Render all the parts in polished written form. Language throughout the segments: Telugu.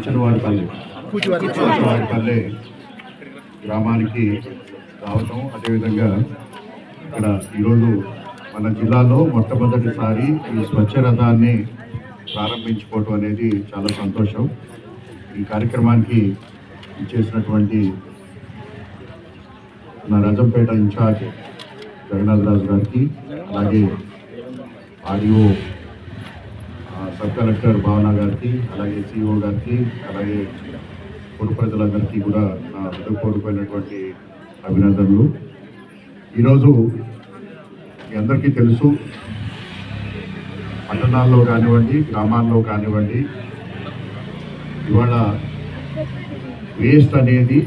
కూచువారిపల్లె గ్రామానికి రావటం, అదేవిధంగా ఇక్కడ ఈరోజు మన జిల్లాలో మొట్టమొదటిసారి ఈ స్వచ్ఛ రథాన్ని ప్రారంభించుకోవటం అనేది చాలా సంతోషం. ఈ కార్యక్రమానికి ఇచ్చేసినటువంటి మన రాజంపేట ఇన్ఛార్జ్ జగన్నాథ్ రాజు గారికి, అలాగే ఆర్డీఓ సబ్ కలెక్టర్ భావన గారికి, అలాగే సిఇఓ గారికి, అలాగే పొడు ప్రజలందరికీ కూడా నా హృదయపూర్వకమైనటువంటి అభినందనలు. ఈరోజు మీ అందరికీ తెలుసు, పట్టణాల్లో కానివ్వండి, గ్రామాల్లో కానివ్వండి, ఇవాళ వేస్ట్ అనేది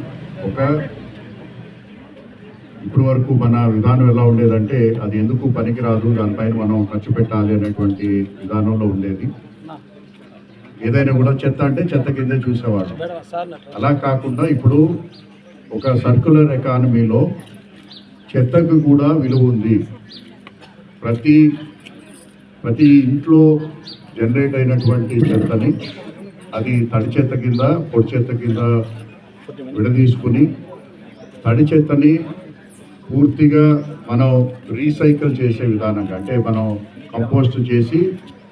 ఇప్పటి వరకు మన విధానం ఎలా ఉండేదంటే అది ఎందుకు పనికిరాదు, దానిపైన మనం ఖర్చు పెట్టాలి అనేటువంటి విధానంలో ఉండేది. ఏదైనా కూడా చెత్త అంటే చెత్త కిందే చూసేవాడు. అలా కాకుండా ఇప్పుడు ఒక సర్క్యులర్ ఎకానమీలో చెత్తకు కూడా విలువ ఉంది. ప్రతి ఇంట్లో జనరేట్ అయినటువంటి చెత్తని అది తడి చెత్త కింద, పొడి చెత్త కింద విడదీసుకుని తడి చెత్తని పూర్తిగా మనం రీసైకిల్ చేసే విధానంగా, అంటే మనం కంపోస్ట్ చేసి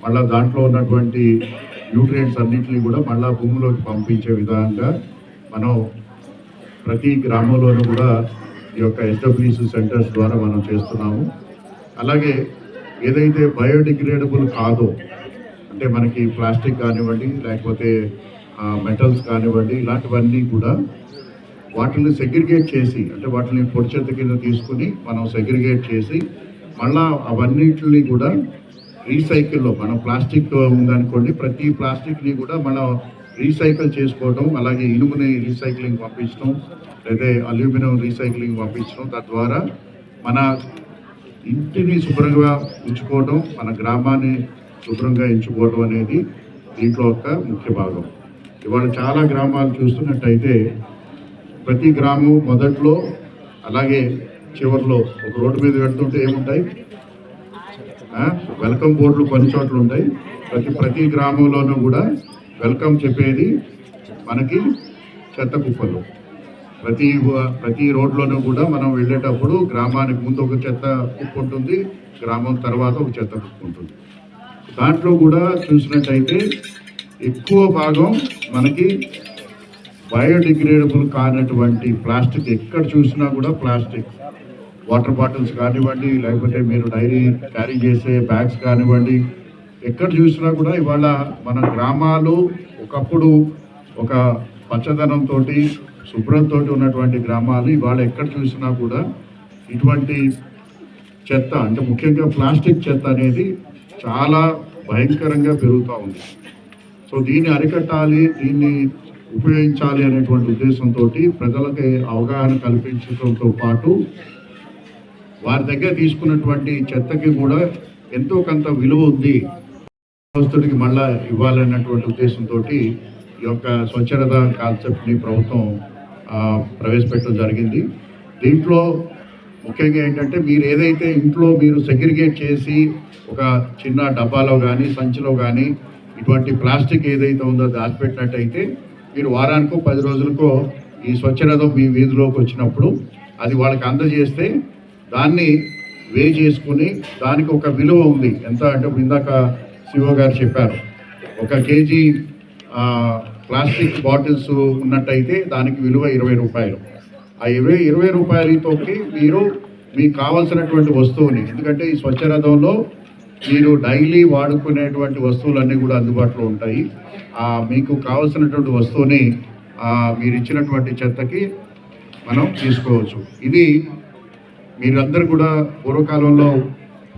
మళ్ళీ దాంట్లో ఉన్నటువంటి న్యూట్రియంట్స్ అన్నింటినీ కూడా మళ్ళీ భూమిలోకి పంపించే విధంగా మనం ప్రతి గ్రామంలోనూ కూడా ఈ యొక్క ఎస్డబ్ల్యూసి సెంటర్స్ ద్వారా మనం చేస్తున్నాము. అలాగే ఏదైతే బయోడిగ్రేడబుల్ కాదో, అంటే మనకి ప్లాస్టిక్ కానివ్వండి, లేకపోతే మెటల్స్ కానివ్వండి, ఇలాంటివన్నీ కూడా వాటిని సెగ్రిగేట్ చేసి, అంటే వాటిని పొడి చెత్త కింద తీసుకుని మనం సెగ్రిగేట్ చేసి మళ్ళా అవన్నిటిని కూడా రీసైకిల్లో, మనం ప్లాస్టిక్ ఉందనుకోండి, ప్రతి ప్లాస్టిక్ని కూడా మనం రీసైకిల్ చేసుకోవడం, అలాగే ఇనుముని రీసైక్లింగ్ పంపించడం, లేదా అల్యూమినియం రీసైక్లింగ్ పంపించడం, తద్వారా మన ఇంటిని శుభ్రంగా ఉంచుకోవడం, మన గ్రామాన్ని శుభ్రంగా ఎంచుకోవడం అనేది దీంట్లో ఒక ముఖ్య భాగం. ఇవాళ చాలా గ్రామాలు చూస్తున్నట్టయితే ప్రతి గ్రామం మొదట్లో అలాగే చివరిలో ఒక రోడ్డు మీద వెళ్తుంటే ఏముంటాయి, వెల్కమ్ బోర్డులు కొన్ని చోట్ల ఉంటాయి. ప్రతి గ్రామంలోనూ కూడా వెల్కమ్ చెప్పేది మనకి చెత్త కుప్పలు. ప్రతి రోడ్లోనూ కూడా మనం వెళ్ళేటప్పుడు గ్రామానికి ముందు ఒక చెత్త కుప్ప ఉంటుంది, గ్రామం తర్వాత ఒక చెత్త కుప్ప ఉంటుంది. దాంట్లో కూడా చూసినట్టయితే ఎక్కువ భాగం మనకి బయోడిగ్రేడబుల్ కానటువంటి ప్లాస్టిక్. ఎక్కడ చూసినా కూడా ప్లాస్టిక్, వాటర్ బాటిల్స్ కానివ్వండి, లేకపోతే మీరు డైరీ క్యారీ చేసే బ్యాగ్స్ కానివ్వండి, ఎక్కడ చూసినా కూడా ఇవాళ మన గ్రామాలు ఒకప్పుడు ఒక పచ్చదనంతో, శుభ్రంతో ఉన్నటువంటి గ్రామాలు ఇవాళ ఎక్కడ చూసినా కూడా ఇటువంటి చెత్త, అంటే ముఖ్యంగా ప్లాస్టిక్ చెత్త అనేది చాలా భయంకరంగా పెరుగుతూ ఉంది. సో దీన్ని అరికట్టాలి, దీన్ని ఉపయోగించాలి అనేటువంటి ఉద్దేశంతో ప్రజలకి అవగాహన కల్పించడంతో పాటు వారి దగ్గర తీసుకున్నటువంటి చెత్తకి కూడా ఎంతో కొంత విలువ ఉంది, వస్తుడికి మళ్ళా ఇవ్వాలన్నటువంటి ఉద్దేశంతో ఈ యొక్క స్వచ్ఛరథ కాన్సెప్ట్ని ప్రభుత్వం ప్రవేశపెట్టడం జరిగింది. దీంట్లో ముఖ్యంగా ఏంటంటే మీరు ఏదైతే ఇంట్లో మీరు సెగ్రిగేట్ చేసి ఒక చిన్న డబ్బాలో కానీ సంచిలో కానీ ఇటువంటి ప్లాస్టిక్ ఏదైతే ఉందో దాచిపెట్టినట్టయితే మీరు వారానికో 10 రోజులకో ఈ స్వచ్ఛరథం మీ వీధిలోకి వచ్చినప్పుడు అది వాళ్ళకి అందజేస్తే దాన్ని వే చేసుకుని దానికి ఒక విలువ ఉంది. ఎంత అంటే ఇందాక సిఓ గారు చెప్పారు, 1 కేజీ ప్లాస్టిక్ బాటిల్స్ ఉన్నట్టయితే దానికి విలువ 20 రూపాయలు. ఆ 20 రూపాయలతో మీరు మీకు కావాల్సినటువంటి వస్తువుని, ఎందుకంటే ఈ స్వచ్ఛరథంలో మీరు డైలీ వాడుకునేటువంటి వస్తువులన్నీ కూడా అందుబాటులో ఉంటాయి. మీకు కావాల్సినటువంటి వస్తువుని మీరు ఇచ్చినటువంటి చెత్తకి మనం తీసుకోవచ్చు. ఇది మీరందరూ కూడా పూర్వకాలంలో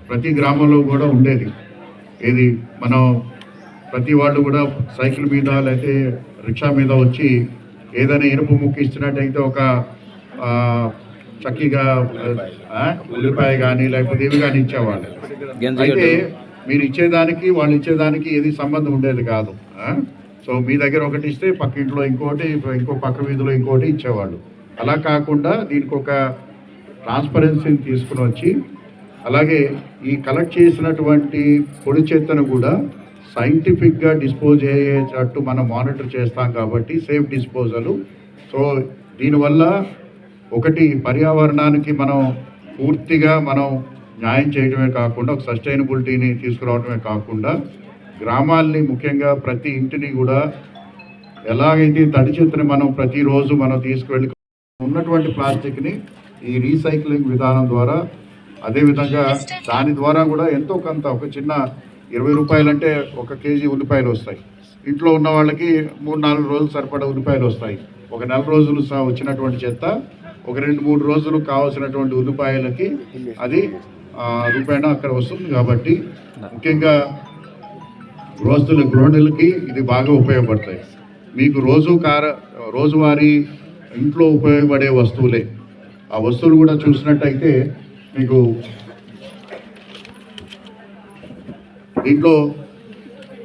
ప్రతి గ్రామంలో కూడా ఉండేది. ఏది మనం ప్రతి వాళ్ళు కూడా సైకిల్ మీద లేకపోతే రిక్షా మీద వచ్చి ఏదైనా ఇనుపు ముక్కు ఇచ్చినట్టయితే ఒక చక్కగా ఉల్లిపాయ కానీ లేకపోతే ఇవి కానీ ఇచ్చేవాళ్ళు. అయితే మీరు ఇచ్చేదానికి వాళ్ళు ఇచ్చేదానికి ఏది సంబంధం ఉండేది కాదు. సో మీ దగ్గర ఒకటి ఇస్తే పక్క ఇంట్లో ఇంకోటి, ఇంకో పక్క వీధిలో ఇంకోటి ఇచ్చేవాళ్ళు. అలా కాకుండా దీనికి ఒక ట్రాన్స్పరెన్సీని తీసుకుని వచ్చి, అలాగే ఈ కలెక్ట్ చేసినటువంటి పొడి చెత్తను కూడా సైంటిఫిక్గా డిస్పోజ్ అయ్యేటట్టు మనం మానిటర్ చేస్తాం కాబట్టి సేఫ్ డిస్పోజల్. సో దీనివల్ల ఒకటి పర్యావరణానికి మనం పూర్తిగా మనం న్యాయం చేయడమే కాకుండా ఒక సస్టైనబిలిటీని తీసుకురావడమే కాకుండా గ్రామాల్ని ముఖ్యంగా ప్రతి ఇంటిని కూడా ఎలాగైతే తడి చెత్తని మనం ప్రతిరోజు మనం తీసుకువెళ్ళి ఉన్నటువంటి ప్లాస్టిక్ని ఈ రీసైక్లింగ్ విధానం ద్వారా, అదేవిధంగా దాని ద్వారా కూడా ఎంతో కొంత ఒక చిన్న 20 రూపాయలు అంటే 1 కేజీ ఉల్లిపాయలు వస్తాయి. ఇంట్లో ఉన్న వాళ్ళకి 3-4 రోజులు సరిపడా ఉల్లిపాయలు వస్తాయి. ఒక నెల రోజులు వచ్చినటువంటి చెత్త ఒక 2-3 రోజులు కావాల్సినటువంటి ఉల్లిపాయలకి అది రూపాయన అక్కడ వస్తుంది. కాబట్టి ముఖ్యంగా గృహిణులకి ఇది బాగా ఉపయోగపడతాయి. మీకు రోజువారీ ఇంట్లో ఉపయోగపడే వస్తువులే. ఆ వస్తువులు కూడా చూసినట్టయితే మీకు దీంట్లో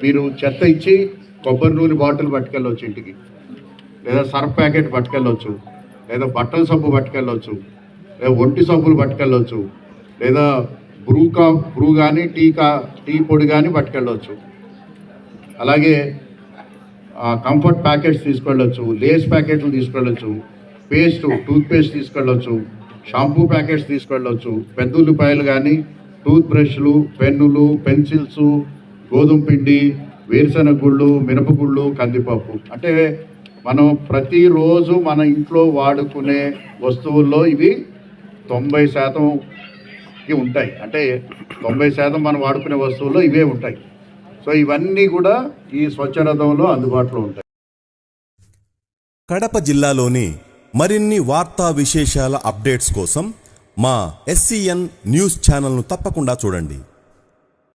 మీరు చెత్త ఇచ్చి కొబ్బరి నూనె బాటిల్ పట్టుకెళ్ళవచ్చు ఇంటికి, లేదా సర్ఫ్ ప్యాకెట్ పట్టుకెళ్ళవచ్చు, లేదా బట్టల సబ్బు పట్టుకెళ్ళవచ్చు, లేదా ఒంటి సబ్బులు పట్టుకెళ్ళవచ్చు, లేదా బ్రూ కానీ టీ పొడి కానీ పట్టుకెళ్ళవచ్చు. అలాగే కంఫర్ట్ ప్యాకెట్స్ తీసుకెళ్ళవచ్చు, లేస్ ప్యాకెట్లు తీసుకెళ్ళవచ్చు, టూత్పేస్ట్ తీసుకెళ్ళవచ్చు, షాంపూ ప్యాకెట్స్ తీసుకెళ్ళవచ్చు, పెద్ద ఉల్లిపాయలు కానీ, టూత్ బ్రష్లు, పెన్నులు, పెన్సిల్స్, గోధుమ పిండి, వేరుశనగ గుళ్ళు, మినపగుళ్ళు, కందిపప్పు. అంటే మనం ప్రతిరోజు మన ఇంట్లో వాడుకునే వస్తువుల్లో ఇవి 90% ఉంటాయి. అంటే 90% మనం వాడుకునే వస్తువుల్లో ఇవే ఉంటాయి. సో ఇవన్నీ కూడా ఈ స్వచ్ఛరథంలో అందుబాటులో ఉంటాయి. కడప జిల్లాలోని మరిన్ని వార్తా విశేషాల అప్డేట్స్ కోసం మా SCN న్యూస్ ఛానల్ను తప్పకుండా చూడండి.